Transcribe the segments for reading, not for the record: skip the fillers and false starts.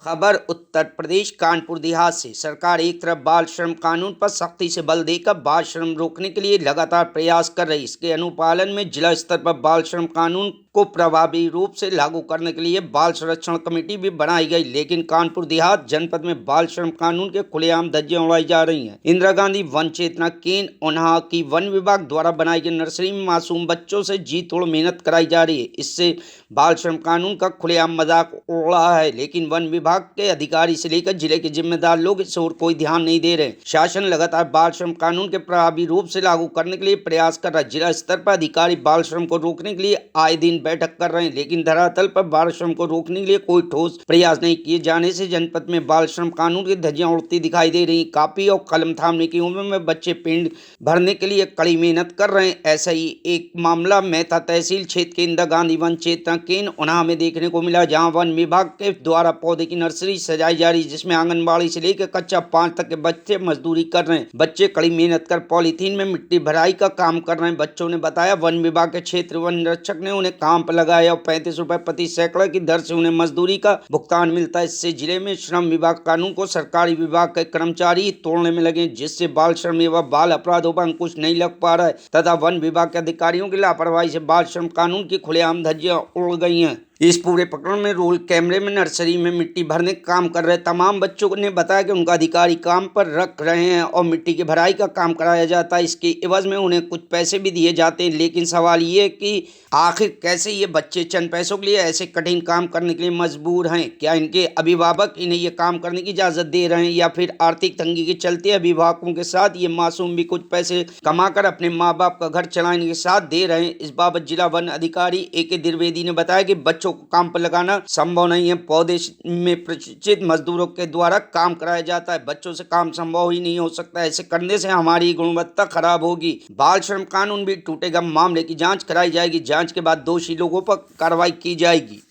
खबर उत्तर प्रदेश कानपुर देहात से। सरकार एक तरफ बाल श्रम कानून पर सख्ती से बल देकर बाल श्रम रोकने के लिए लगातार प्रयास कर रही, इसके अनुपालन में जिला स्तर पर बाल श्रम कानून को प्रभावी रूप से लागू करने के लिए बाल संरक्षण कमेटी भी बनाई गई। लेकिन कानपुर देहात जनपद में बाल श्रम कानून के खुलेआम धज्जियां उड़ाई जा रही हैं। इंदिरा गांधी वन चेतना केंद्र उन्हा की वन विभाग द्वारा बनाई गई नर्सरी में मासूम बच्चों से जी तोड़ मेहनत कराई जा रही है। इससे बाल श्रम कानून का खुलेआम मजाक उड़ रहा है, लेकिन वन विभाग के अधिकारी से लेकर जिले के जिम्मेदार लोग इस ओर कोई ध्यान नहीं दे रहे। शासन लगातार बाल श्रम कानून के प्रभावी रूप से लागू करने के लिए प्रयास कर रहा है। जिला स्तर पर अधिकारी बाल श्रम को रोकने के लिए आए दिन बैठक कर रहे हैं, लेकिन धरातल पर बाल श्रम को रोकने के लिए कोई ठोस प्रयास नहीं किए जाने से जनपद में बाल श्रम कानून की धज्जियां उड़ती दिखाई दे रही। कापी और कलम थामने की उम्र में बच्चे पेंड भरने के लिए कड़ी मेहनत कर रहे हैं। ऐसा ही एक मामला मेहता तहसील क्षेत्र के इंदिरा गांधी वन चेतना केंद्र उन्हा में देखने को मिला, जहां वन विभाग के द्वारा पौधे की नर्सरी सजाई जा रही, जिसमें आंगनबाड़ी से लेकर कक्षा 5 तक के बच्चे मजदूरी कर रहे हैं। बच्चे कड़ी मेहनत कर पॉलीथीन में मिट्टी भराई का काम कर रहे हैं। बच्चों ने बताया वन विभाग के क्षेत्र वन निरीक्षक ने उन्हें काम पर लगाया और 35 रुपए प्रति सैकड़ा की दर से उन्हें मजदूरी का भुगतान मिलता है। इससे जिले में श्रम विभाग कानून को सरकारी विभाग के कर्मचारी तोड़ने में लगे, जिससे बाल श्रम एवं बाल अपराधों पर अंकुश नहीं लग पा रहा है तथा वन विभाग के अधिकारियों की लापरवाही से बाल श्रम कानून की खुलेआम धज्जियां उड़ गई हैं। इस पूरे प्रकरण में रोल कैमरे में नर्सरी में मिट्टी भरने का काम कर रहे तमाम बच्चों ने बताया कि उनका अधिकारी काम पर रख रहे हैं और मिट्टी की भराई का काम कराया जाता है। इसके एवज में उन्हें कुछ पैसे भी दिए जाते हैं, लेकिन सवाल ये कि आखिर कैसे ये बच्चे चंद पैसों के लिए ऐसे कठिन काम करने के लिए मजबूर हैं? क्या इनके अभिभावक इन्हें ये काम करने की इजाजत दे रहे हैं, या फिर आर्थिक तंगी के चलते अभिभावकों के साथ ये मासूम भी कुछ पैसे कमाकर अपने माँ बाप का घर चलाने के साथ दे रहे हैं? इस बाबत जिला वन अधिकारी ए.के. द्विवेदी ने बताया कि बच्चों को काम पर लगाना संभव नहीं है। पौधे में प्रशिक्षित मजदूरों के द्वारा काम कराया जाता है। बच्चों से काम संभव ही नहीं हो सकता। ऐसे करने से हमारी गुणवत्ता खराब होगी। बाल श्रम कानून भी टूटेगा। मामले की जांच कराई जाएगी। जांच के बाद दोषी लोगों पर कार्रवाई की जाएगी।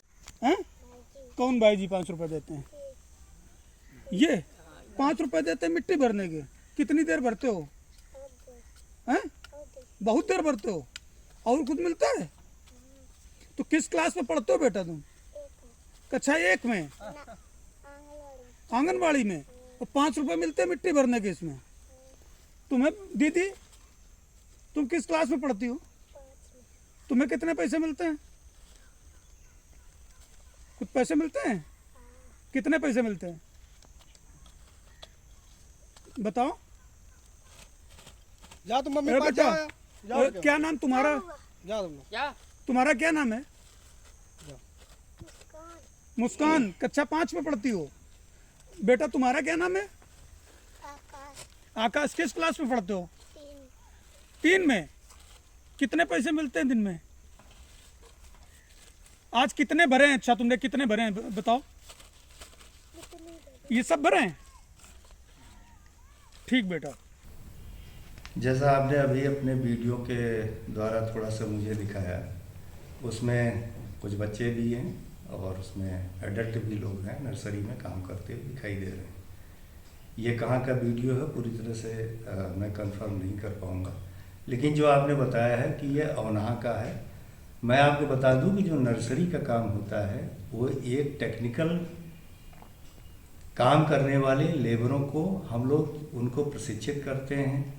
कौन भाई जी 5 रुपए देते हैं? ये 5 रुपए देते हैं मिट्टी भरने के? कितनी देर भरते हो? हैं? बहुत देर भरते हो। और कुछ मिलता है? तो किस क्लास में पढ़ते हो बेटा तुम? कक्षा 1 में? आंगनबाड़ी में। और 5 रुपए मिलते हैं मिट्टी भरने के इसमें? तुम्हें दीदी, तुम किस क्लास में पढ़ती हो? तुम्हें कितने पैसे मिलते हैं? कुछ पैसे मिलते हैं? कितने पैसे मिलते हैं बताओ? जा तुम मम्मी पास जाओ। क्या नाम तुम्हारा? जा तुम क्या? तुम्हारा क्या नाम है? मुस्कान। कक्षा 5 में पढ़ती हो बेटा। तुम्हारा क्या नाम है? आकाश। किस क्लास में पढ़ते हो? 3 में। कितने पैसे मिलते हैं दिन में? आज कितने भरे हैं? अच्छा, तुमने कितने भरे हैं बताओ? ये सब भरे हैं? ठीक बेटा। जैसा आपने अभी अपने वीडियो के द्वारा थोड़ा सा मुझे दिखाया, उसमें कुछ बच्चे भी हैं और उसमें एडल्ट भी लोग हैं, नर्सरी में काम करते हुए दिखाई दे रहे हैं। ये कहाँ का वीडियो है पूरी तरह से मैं कंफर्म नहीं कर पाऊँगा, लेकिन जो आपने बताया है कि ये औनहा का है, मैं आपको बता दूं कि जो नर्सरी का काम होता है वो एक टेक्निकल काम करने वाले लेबरों को हम लोग उनको प्रशिक्षित करते हैं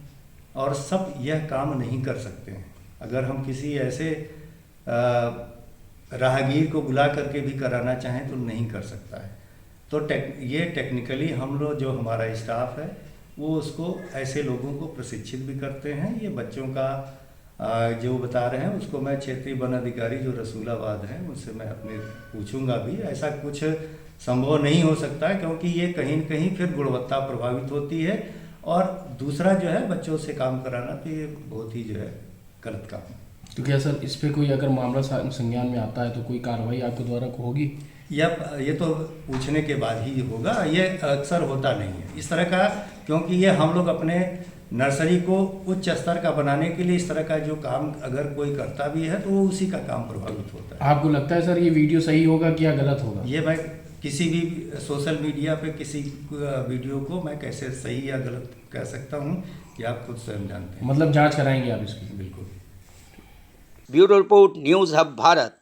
और सब यह काम नहीं कर सकते हैं। अगर हम किसी ऐसे राहगीर को बुला करके भी कराना चाहें तो नहीं कर सकता है। तो ये टेक्निकली हम लोग, जो हमारा स्टाफ है, वो उसको ऐसे लोगों को प्रशिक्षित भी करते हैं। ये बच्चों का जो बता रहे हैं उसको मैं क्षेत्रीय वन अधिकारी जो रसूलाबाद हैं उनसे मैं अपने पूछूंगा भी। ऐसा कुछ संभव नहीं हो सकता है, क्योंकि ये कहीं न कहीं फिर गुणवत्ता प्रभावित होती है। और दूसरा जो है बच्चों से काम कराना, तो ये बहुत ही जो है गलत काम है। तो क्या सर इस पे कोई अगर मामला संज्ञान में आता है तो कोई कार्रवाई आपके द्वारा होगी? या ये तो पूछने के बाद ही होगा। ये अक्सर होता नहीं है इस तरह का, क्योंकि ये हम लोग अपने नर्सरी को उच्च स्तर का बनाने के लिए इस तरह का जो काम अगर कोई करता भी है तो वो उसी का काम प्रभावित होता है। आपको लगता है सर ये वीडियो सही होगा कि या गलत होगा? ये मैं किसी भी सोशल मीडिया पे किसी वीडियो को मैं कैसे सही या गलत कह सकता हूँ कि आप खुद स्वयं जानते हैं। मतलब जांच कराएंगे आप इसकी? बिल्कुल। Bureau report, news hub Bharat.